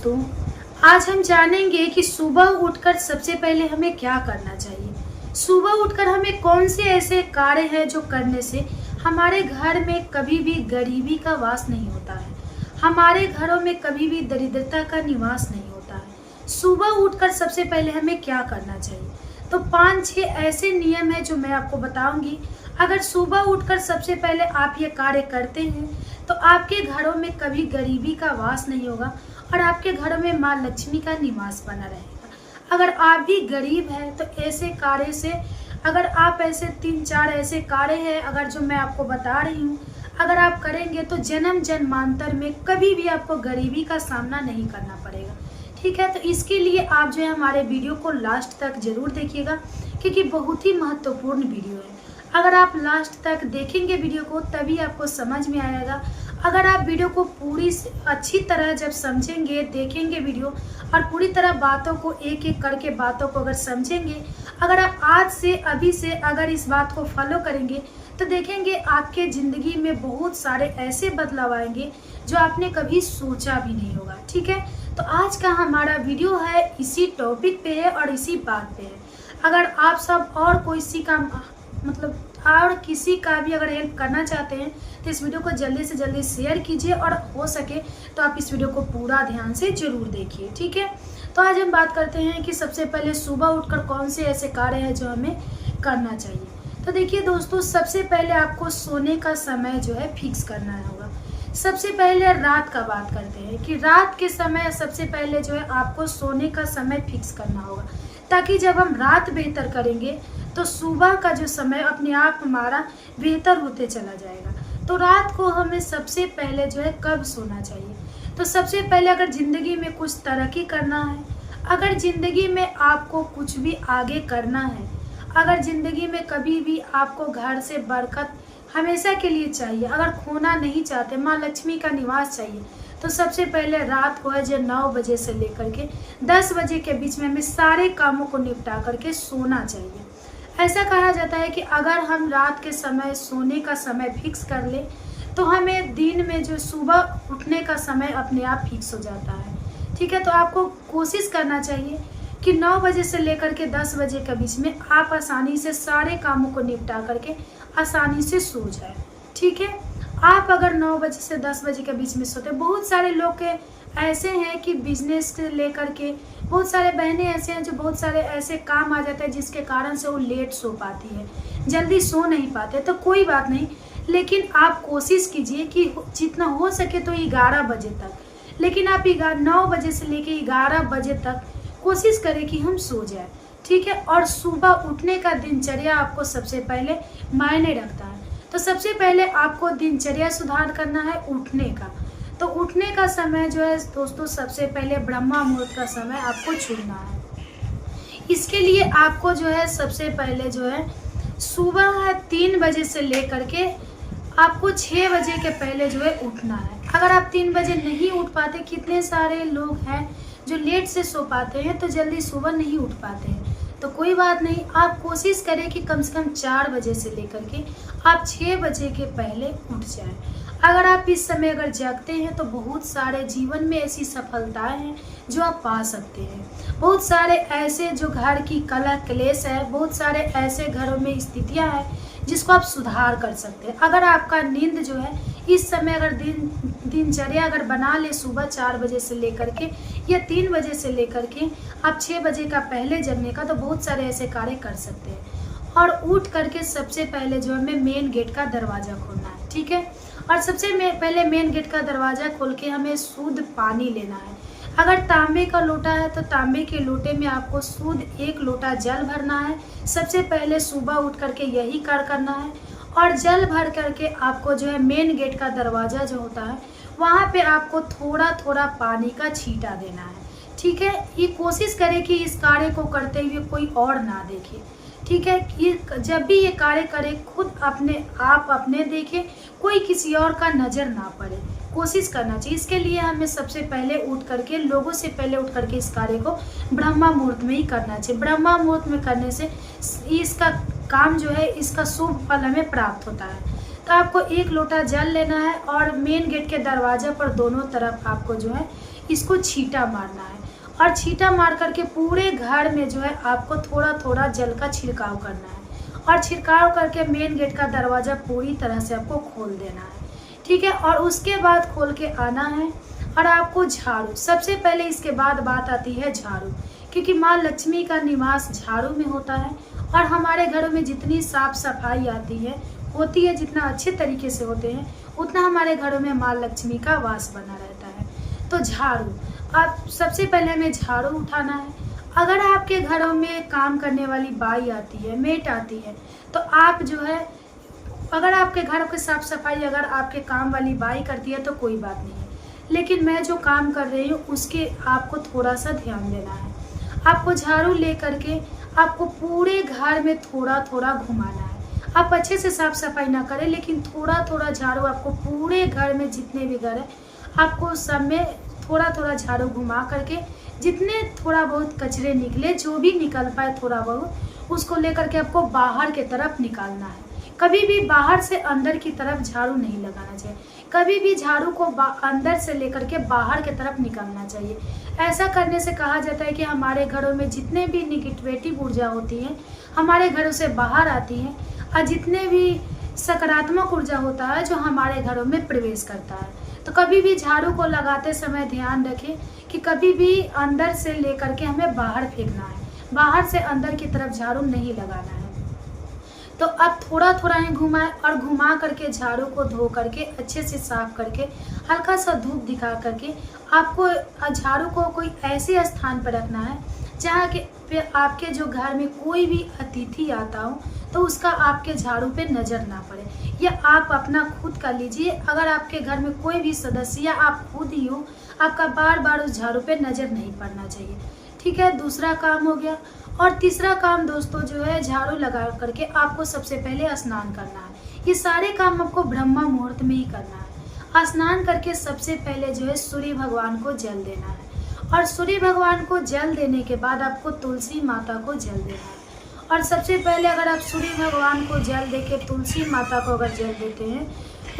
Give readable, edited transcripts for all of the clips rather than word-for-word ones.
दोस्तों, आज हम जानेंगे कि सुबह उठकर सबसे पहले हमें क्या करना चाहिए। सुबह उठकर हमें कौन से ऐसे कार्य हैं जो करने से हमारे घर में कभी भी गरीबी का वास नहीं होता है, हमारे घरों में कभी भी दरिद्रता का निवास नहीं होता है। सुबह उठकर सबसे पहले हमें क्या करना चाहिए, तो 5-6 ऐसे नियम हैं जो मैं आपको बताऊंगी। अगर सुबह उठकर सबसे पहले आप ये कार्य करते हैं तो आपके घरों में कभी गरीबी का वास नहीं होगा और आपके घरों में माँ लक्ष्मी का निवास बना रहेगा। अगर आप भी गरीब हैं तो ऐसे कार्य से, अगर आप ऐसे 3-4 ऐसे कार्य हैं अगर जो मैं आपको बता रही हूँ, अगर आप करेंगे तो जन्म जन्मांतर में कभी भी आपको गरीबी का सामना नहीं करना पड़ेगा। ठीक है, तो इसके लिए आप जो है हमारे वीडियो को लास्ट तक जरूर देखिएगा क्योंकि बहुत ही महत्वपूर्ण वीडियो है। अगर आप लास्ट तक देखेंगे वीडियो को तभी आपको समझ में आएगा। अगर आप वीडियो को पूरी अच्छी तरह जब समझेंगे, देखेंगे वीडियो और पूरी तरह बातों को एक एक करके बातों को अगर समझेंगे, अगर आप आज से अभी से अगर इस बात को फॉलो करेंगे तो देखेंगे आपके ज़िंदगी में बहुत सारे ऐसे बदलाव आएंगे जो आपने कभी सोचा भी नहीं होगा। ठीक है, तो आज का हमारा वीडियो है इसी टॉपिक पे है और इसी बात पे है। अगर आप सब और कोई सी का और किसी का भी अगर हेल्प करना चाहते हैं तो इस वीडियो को जल्दी से जल्दी शेयर कीजिए और हो सके तो आप इस वीडियो को पूरा ध्यान से जरूर देखिए। ठीक है, तो आज हम बात करते हैं कि सबसे पहले सुबह उठकर कौन से ऐसे कार्य हैं जो हमें करना चाहिए। तो देखिए दोस्तों, सबसे पहले आपको सोने का समय जो है फिक्स करना होगा। सबसे पहले रात का बात करते हैं कि रात के समय सबसे पहले जो है आपको सोने का समय फिक्स करना होगा, ताकि जब हम रात बेहतर करेंगे तो सुबह का जो समय अपने आप हमारा बेहतर होते चला जाएगा। तो रात को हमें सबसे पहले जो है कब सोना चाहिए, तो सबसे पहले अगर ज़िंदगी में कुछ तरक्की करना है, अगर ज़िंदगी में आपको कुछ भी आगे करना है, अगर ज़िंदगी में कभी भी आपको घर से बरकत हमेशा के लिए चाहिए, अगर खोना नहीं चाहते, माँ लक्ष्मी का निवास चाहिए, तो सबसे पहले रात को है जो 9 बजे से लेकर के 10 बजे के बीच में हमें सारे कामों को निपटा करके सोना चाहिए। ऐसा कहा जाता है कि अगर हम रात के समय सोने का समय फिक्स कर ले तो हमें दिन में जो सुबह उठने का समय अपने आप फिक्स हो जाता है। ठीक है, तो आपको कोशिश करना चाहिए कि 9 बजे से लेकर के 10 बजे के बीच में आप आसानी से सारे कामों को निपटा करके आसानी से सो जाए। ठीक है, आप अगर 9 बजे से 10 बजे के बीच में सोते, बहुत सारे लोग के ऐसे हैं कि बिजनेस से लेकर के बहुत सारे बहनें ऐसे हैं जो बहुत सारे ऐसे काम आ जाते हैं जिसके कारण से वो लेट सो पाती है, जल्दी सो नहीं पाते। तो कोई बात नहीं, लेकिन आप कोशिश कीजिए कि जितना हो सके तो 11 बजे तक, लेकिन आप 9 बजे से लेके 11 बजे तक कोशिश करें कि हम सो जाए। ठीक है, और सुबह उठने का दिनचर्या आपको सबसे पहले मायने रखता है। तो सबसे पहले आपको दिनचर्या सुधार करना है उठने का। तो उठने का समय जो है दोस्तों, सबसे पहले ब्रह्मा मुहूर्त का समय आपको चुनना है। इसके लिए आपको जो है सबसे पहले जो है सुबह 3 बजे से लेकर के आपको 6 बजे के पहले जो है उठना है। अगर आप 3 बजे नहीं उठ पाते, कितने सारे लोग हैं जो लेट से सो पाते हैं तो जल्दी सुबह नहीं उठ पाते हैं, तो कोई बात नहीं, आप कोशिश करें कि कम से कम 4 बजे से लेकर के आप 6 बजे के पहले उठ जाएं। अगर आप इस समय अगर जागते हैं तो बहुत सारे जीवन में ऐसी सफलताएं हैं जो आप पा सकते हैं। बहुत सारे ऐसे जो घर की कलह क्लेश है, बहुत सारे ऐसे घरों में स्थितियां हैं जिसको आप सुधार कर सकते हैं। अगर आपका नींद जो है इस समय अगर दिनचर्या अगर बना ले सुबह 4 बजे से लेकर के या 3 बजे से लेकर के आप 6 बजे का पहले जगने का, तो बहुत सारे ऐसे कार्य कर सकते हैं। और उठ करके सबसे पहले जो हमें मेन गेट का दरवाज़ा खोलना है। ठीक है, और सबसे पहले मेन गेट का दरवाज़ा खोल के हमें शुद्ध पानी लेना है। अगर तांबे का लोटा है तो तांबे के लोटे में आपको शुद्ध 1 लोटा जल भरना है। सबसे पहले सुबह उठ करके यही कार्य करना है और जल भर करके आपको जो है मेन गेट का दरवाज़ा जो होता है वहाँ पे आपको थोड़ा थोड़ा पानी का छींटा देना है। ठीक है, ये कोशिश करें कि इस कार्य को करते हुए कोई और ना देखे। ठीक है, ये जब भी ये कार्य करें खुद अपने देखें, कोई किसी और का नज़र ना पड़े, कोशिश करना चाहिए। इसके लिए हमें सबसे पहले उठ करके लोगों से पहले उठ करके इस कार्य को ब्रह्मा मुहूर्त में ही करना चाहिए। ब्रह्मा मुहूर्त में करने से इसका काम जो है इसका शुभ फल हमें प्राप्त होता है। तो आपको 1 लोटा जल लेना है और मेन गेट के दरवाजे पर दोनों तरफ आपको जो है इसको छींटा मारना है। और छींटा मार करके पूरे घर में जो है आपको थोड़ा थोड़ा जल का छिड़काव करना है। और छिड़काव करके मेन गेट का दरवाज़ा पूरी तरह से आपको खोल देना है, ठीक है। और उसके बाद खोल के आना है और आपको झाड़ू, सबसे पहले इसके बाद बात आती है झाड़ू, क्योंकि माँ लक्ष्मी का निवास झाड़ू में होता है। और हमारे घरों में जितनी साफ सफाई होती है, जितना अच्छे तरीके से होते हैं, उतना हमारे घरों में माँ लक्ष्मी का वास बना रहता है। तो झाड़ू, आप सबसे पहले हमें झाड़ू उठाना है। अगर आपके घरों में काम करने वाली बाई आती है, मेट आती है, तो आप जो है, अगर आपके घर की साफ सफाई अगर आपके काम वाली बाई करती है तो कोई बात नहीं है, लेकिन मैं जो काम कर रही हूँ उसके आपको थोड़ा सा ध्यान देना है। आपको झाड़ू ले करके आपको पूरे घर में थोड़ा थोड़ा घुमाना है। आप अच्छे से साफ सफाई ना करें, लेकिन थोड़ा थोड़ा झाड़ू आपको पूरे घर में, जितने भी घर है, आपको सब में थोड़ा थोड़ा झाड़ू घुमा करके, जितने थोड़ा बहुत कचरे निकले, जो भी निकल पाए थोड़ा बहुत, उसको लेकर के आपको बाहर के तरफ निकालना है। कभी भी बाहर से अंदर की तरफ झाड़ू नहीं लगाना चाहिए। कभी भी झाड़ू को अंदर से लेकर के बाहर की तरफ निकालना चाहिए। ऐसा करने से कहा जाता है कि हमारे घरों में जितने भी निगेटिव ऊर्जा होती है हमारे घरों से बाहर आती है, और जितने भी सकारात्मक ऊर्जा होता है जो हमारे घरों में प्रवेश करता है। तो कभी भी झाड़ू को लगाते समय ध्यान रखें कि कभी भी अंदर से लेकर के हमें बाहर फेंकना है, बाहर से अंदर की तरफ झाड़ू नहीं लगाना है। तो अब थोड़ा थोड़ा ही घुमाएं और घुमा करके झाड़ू को धो करके अच्छे से साफ करके हल्का सा धूप दिखा करके आपको झाड़ू को कोई ऐसे स्थान पर रखना है जहाँ के पे आपके जो घर में कोई भी अतिथि आता हो तो उसका आपके झाड़ू पे नज़र ना पड़े। या आप अपना खुद का लीजिए, अगर आपके घर में कोई भी सदस्य या आप खुद ही हो, आपका बार बार उस झाड़ू पे नज़र नहीं पड़ना चाहिए, ठीक है। दूसरा काम हो गया। और तीसरा काम दोस्तों जो है, झाड़ू लगा करके आपको सबसे पहले स्नान करना है। ये सारे काम आपको ब्रह्म मुहूर्त में ही करना है। स्नान करके सबसे पहले जो है सूर्य भगवान को जल देना है। और सूर्य भगवान को जल देने के बाद आपको तुलसी माता को जल देना है। और सबसे पहले अगर आप सूर्य भगवान को जल देके तुलसी माता को अगर जल देते हैं,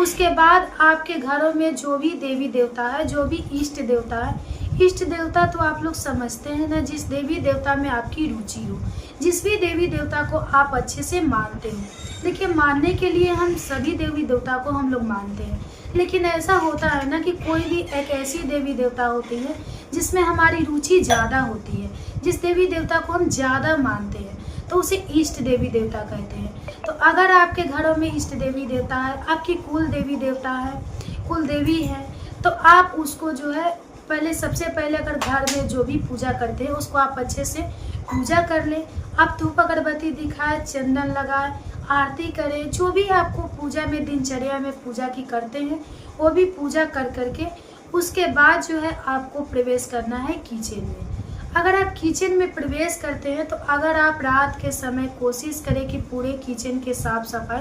उसके बाद आपके घरों में जो भी देवी देवता है, जो भी इष्ट देवता है, इष्ट देवता तो आप लोग समझते हैं ना, जिस देवी देवता में आपकी रुचि हो, जिस भी देवी देवता को आप अच्छे से मानते हैं। देखिए, मानने के लिए हम सभी देवी देवता को हम लोग मानते हैं, लेकिन ऐसा होता है ना कि कोई भी एक ऐसी देवी देवता होती है जिसमें हमारी रुचि ज़्यादा होती है, जिस देवी देवता को हम ज़्यादा मानते हैं, तो उसे इष्ट देवी देवता कहते हैं। तो अगर आपके घरों में इष्ट देवी देवता है, आपकी कुल देवी देवता है, कुल देवी है, तो आप उसको जो है पहले, सबसे पहले अगर घर में जो भी पूजा करते हैं उसको आप अच्छे से पूजा कर लें। आप धूप अगरबत्ती दिखाएं, चंदन लगाएं, आरती करें, जो भी आपको पूजा में, दिनचर्या में पूजा की करते हैं वो भी पूजा कर करके उसके बाद जो है आपको प्रवेश करना है किचन में। अगर आप किचन में प्रवेश करते हैं तो अगर आप रात के समय कोशिश करें कि पूरे किचन के साफ सफाई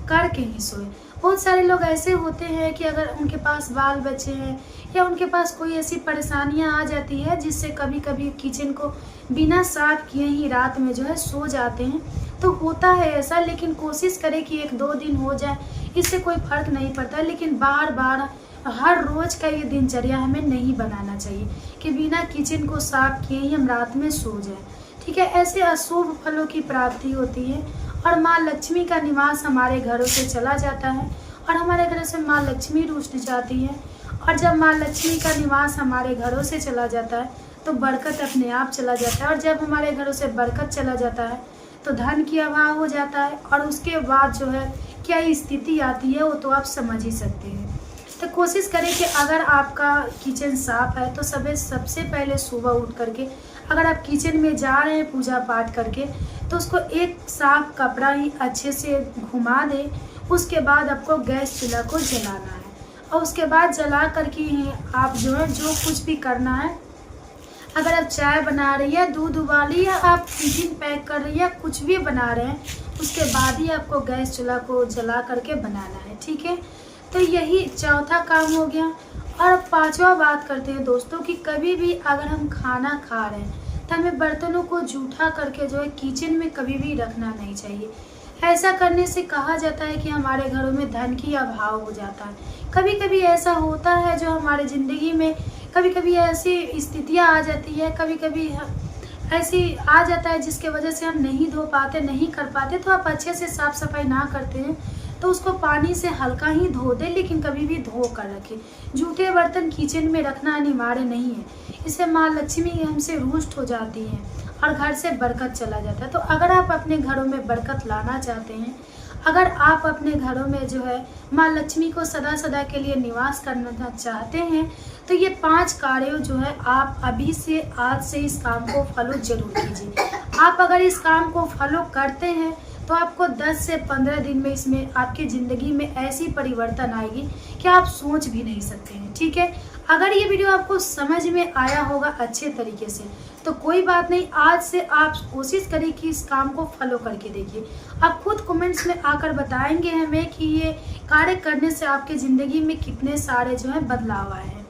करके ही सोएं। बहुत सारे लोग ऐसे होते हैं कि अगर उनके पास बाल बच्चे हैं या उनके पास कोई ऐसी परेशानियां आ जाती है जिससे कभी कभी किचन को बिना साफ किए ही रात में जो है सो जाते हैं, तो होता है ऐसा। लेकिन कोशिश करें कि 1-2 दिन हो जाए, इससे कोई फर्क नहीं पड़ता, लेकिन बार बार हर रोज़ का ये दिनचर्या हमें नहीं बनाना चाहिए कि बिना किचन को साफ किए ही हम रात में सो जाएं, ठीक है। ऐसे अशुभ फलों की प्राप्ति होती है और माँ लक्ष्मी का निवास हमारे घरों से चला जाता है और हमारे घरों से माँ लक्ष्मी रुष्ट जाती है। और जब माँ लक्ष्मी का निवास हमारे घरों से चला जाता है तो बरकत अपने आप चला जाता है, और जब हमारे घरों से बरकत चला जाता है तो धन की अभाव हो जाता है, और उसके बाद जो है क्या स्थिति आती है वो तो आप समझ ही सकते हैं। तो कोशिश करें कि अगर आपका किचन साफ है तो सबसे पहले सुबह उठ करके अगर आप किचन में जा रहे हैं पूजा पाठ करके, तो उसको एक साफ कपड़ा ही अच्छे से घुमा दें। उसके बाद आपको गैस चूल्हा को जलाना है, और उसके बाद जला करके ही आप जो है जो कुछ भी करना है, अगर आप चाय बना रही है, दूध उबाली, या आप टिफिन पैक कर रही है, कुछ भी बना रहे हैं, उसके बाद ही आपको गैस चूल्हा को जला करके बनाना है, ठीक है। तो यही चौथा काम हो गया। और पांचवा बात करते हैं दोस्तों कि कभी भी अगर हम खाना खा रहे हैं तो हमें बर्तनों को जूठा करके जो है किचन में कभी भी रखना नहीं चाहिए। ऐसा करने से कहा जाता है कि हमारे घरों में धन की अभाव हो जाता है। कभी कभी ऐसा होता है जो हमारे ज़िंदगी में कभी कभी ऐसी स्थितियाँ आ जाती है, कभी कभी ऐसी आ जाता है जिसके वजह से हम नहीं धो पाते, नहीं कर पाते, तो आप अच्छे से साफ़ सफाई ना करते हैं तो उसको पानी से हल्का ही धो दें, लेकिन कभी भी धो कर रखें। जूठे बर्तन किचन में रखना अनिवार्य नहीं है, इससे माँ लक्ष्मी हमसे रुष्ट हो जाती हैं और घर से बरकत चला जाता है। तो अगर आप अपने घरों में बरकत लाना चाहते हैं, अगर आप अपने घरों में जो है माँ लक्ष्मी को सदा सदा के लिए निवास करना चाहते हैं, तो ये 5 कार्यों जो है आप अभी से आज से इस काम को फॉलो जरूर कीजिए। आप अगर इस काम को फॉलो करते हैं तो आपको 10 से 15 दिन में इसमें आपकी ज़िंदगी में ऐसी परिवर्तन आएगी कि आप सोच भी नहीं सकते हैं। ठीक है, अगर ये वीडियो आपको समझ में आया होगा अच्छे तरीके से तो कोई बात नहीं, आज से आप कोशिश करिए कि इस काम को फॉलो करके देखिए। आप खुद कमेंट्स में आकर बताएंगे हमें कि ये कार्य करने से आपके ज़िंदगी में कितने सारे जो है बदलाव आए हैं।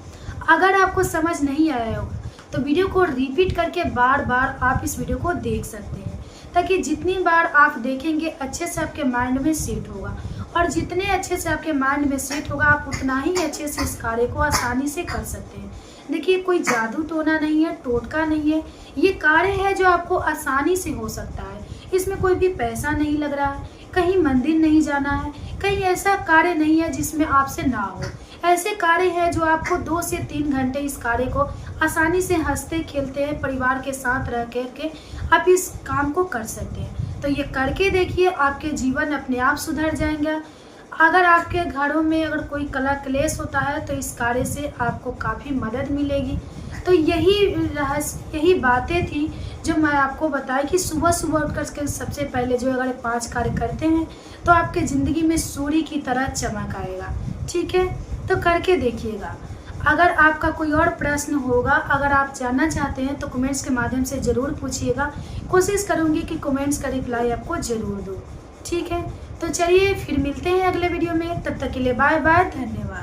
अगर आपको समझ नहीं आया होगा तो वीडियो को रिपीट करके बार बार आप इस वीडियो को देख सकते हैं, ताकि जितनी बार आप देखेंगे अच्छे से आपके माइंड में सेट होगा, और जितने अच्छे से आपके माइंड में सेट होगा आप उतना ही अच्छे से इस कार्य को आसानी से कर सकते हैं। देखिए, कोई जादू टोना नहीं है, टोटका नहीं है, ये कार्य है जो आपको आसानी से हो सकता है। इसमें कोई भी पैसा नहीं लग रहा है, कहीं मंदिर नहीं जाना है, कहीं ऐसा कार्य नहीं है जिसमें आपसे ना हो। ऐसे कार्य है जो आपको 2 से 3 घंटे इस कार्य को आसानी से हंसते खेलते हैं परिवार के साथ रह करके आप इस काम को कर सकते हैं। तो ये करके देखिए, आपके जीवन अपने आप सुधर जाएंगे। अगर आपके घरों में अगर कोई कलह क्लेश होता है तो इस कार्य से आपको काफ़ी मदद मिलेगी। तो यही रहस्य, यही बातें थी जो मैं आपको बताई कि सुबह सुबह उठकर के सबसे पहले जो अगर 5 कार्य करते हैं तो आपके ज़िंदगी में सूर्य की तरह चमक आएगा। ठीक है, तो करके देखिएगा। अगर आपका कोई और प्रश्न होगा, अगर आप जानना चाहते हैं तो कमेंट्स के माध्यम से ज़रूर पूछिएगा। कोशिश करूँगी कि कमेंट्स का रिप्लाई आपको ज़रूर दूँ। ठीक है, तो चलिए फिर मिलते हैं अगले वीडियो में, तब तक के लिए बाय बाय, धन्यवाद।